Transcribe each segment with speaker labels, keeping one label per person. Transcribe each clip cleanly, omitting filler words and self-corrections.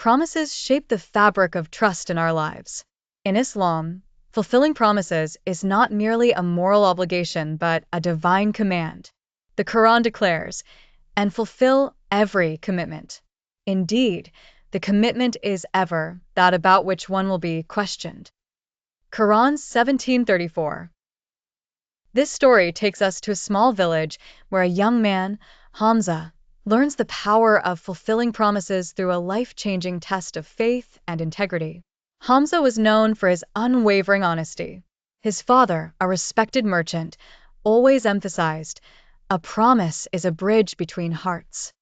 Speaker 1: Promises shape the fabric of trust in our lives. In Islam, fulfilling promises is not merely a moral obligation but a divine command. The Quran declares, "And fulfill every commitment." Indeed, the commitment is ever that about which one will be questioned. Quran 17:34. This story takes us to a small village where a young man, Hamza, learns the power of fulfilling promises through a life-changing test of faith and integrity. Hamza was known for his unwavering honesty. His father, a respected merchant, always emphasized, "A promise is a bridge between hearts."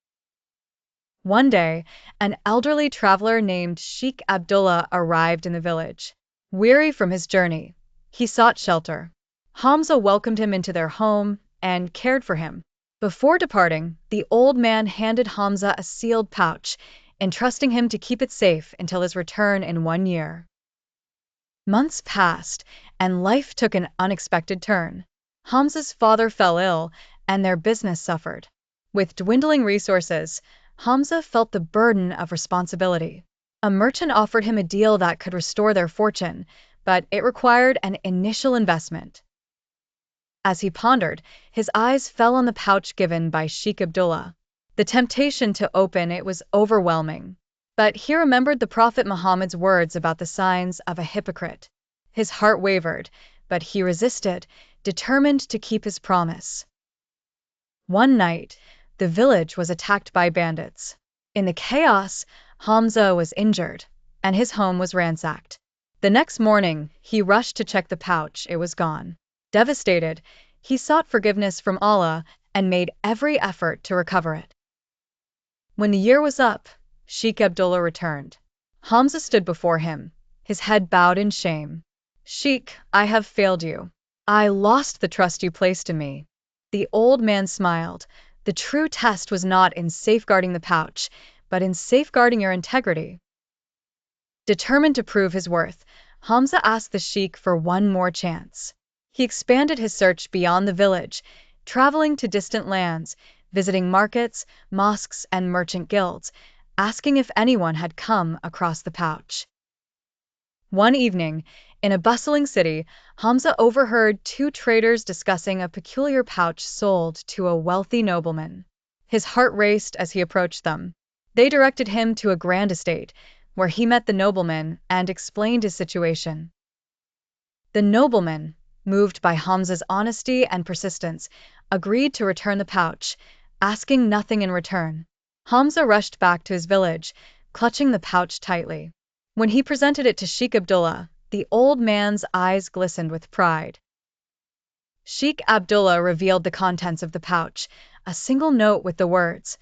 Speaker 1: One day, an elderly traveler named Sheikh Abdullah arrived in the village. Weary from his journey, he sought shelter. Hamza welcomed him into their home and cared for him. Before departing, the old man handed Hamza a sealed pouch, entrusting him to keep it safe until his return in 1 year. Months passed, and life took an unexpected turn. Hamza's father fell ill, and their business suffered. With dwindling resources, Hamza felt the burden of responsibility. A merchant offered him a deal that could restore their fortune, but it required an initial investment. As he pondered, his eyes fell on the pouch given by Sheikh Abdullah. The temptation to open it was overwhelming. But he remembered the Prophet Muhammad's words about the signs of a hypocrite. His heart wavered, but he resisted, determined to keep his promise. One night, the village was attacked by bandits. In the chaos, Hamza was injured, and his home was ransacked. The next morning, he rushed to check the pouch. It was gone. Devastated, he sought forgiveness from Allah and made every effort to recover it. When the year was up, Sheikh Abdullah returned. Hamza stood before him, his head bowed in shame. "Sheikh, I have failed you. I lost the trust you placed in me." The old man smiled. The true test was not in safeguarding the pouch, but in safeguarding your integrity. Determined to prove his worth, Hamza asked the sheikh for one more chance. He expanded his search beyond the village, traveling to distant lands, visiting markets, mosques, and merchant guilds, asking if anyone had come across the pouch. One evening, in a bustling city, Hamza overheard two traders discussing a peculiar pouch sold to a wealthy nobleman. His heart raced as he approached them. They directed him to a grand estate, where he met the nobleman and explained his situation. The nobleman, moved by Hamza's honesty and persistence, agreed to return the pouch, asking nothing in return. Hamza rushed back to his village, clutching the pouch tightly. When he presented it to Sheikh Abdullah, the old man's eyes glistened with pride. Sheikh Abdullah revealed the contents of the pouch, a single note with the words,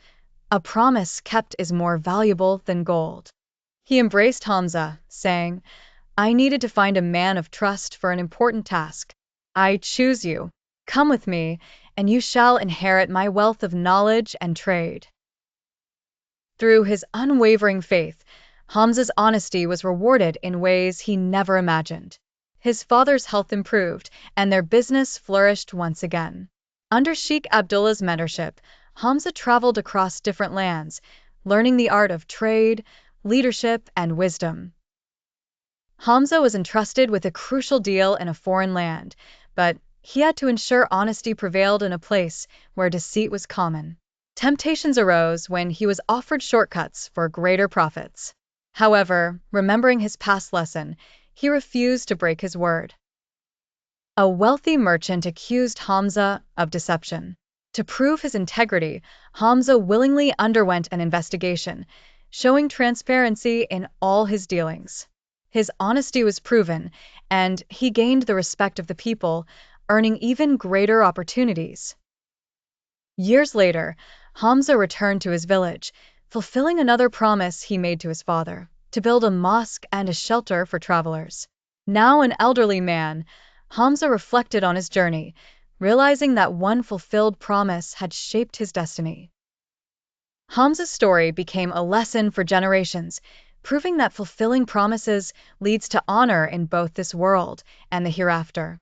Speaker 1: "A promise kept is more valuable than gold." He embraced Hamza, saying, "I needed to find a man of trust for an important task. I choose you. Come with me, and you shall inherit my wealth of knowledge and trade." Through his unwavering faith, Hamza's honesty was rewarded in ways he never imagined. His father's health improved, and their business flourished once again. Under Sheikh Abdullah's mentorship, Hamza traveled across different lands, learning the art of trade, leadership, and wisdom. Hamza was entrusted with a crucial deal in a foreign land, but he had to ensure honesty prevailed in a place where deceit was common. Temptations arose when he was offered shortcuts for greater profits. However, remembering his past lesson, he refused to break his word. A wealthy merchant accused Hamza of deception. To prove his integrity, Hamza willingly underwent an investigation, showing transparency in all his dealings. His honesty was proven, and he gained the respect of the people, earning even greater opportunities. Years later, Hamza returned to his village, fulfilling another promise he made to his father, to build a mosque and a shelter for travelers. Now an elderly man, Hamza reflected on his journey, realizing that one fulfilled promise had shaped his destiny. Hamza's story became a lesson for generations, proving that fulfilling promises leads to honor in both this world and the hereafter.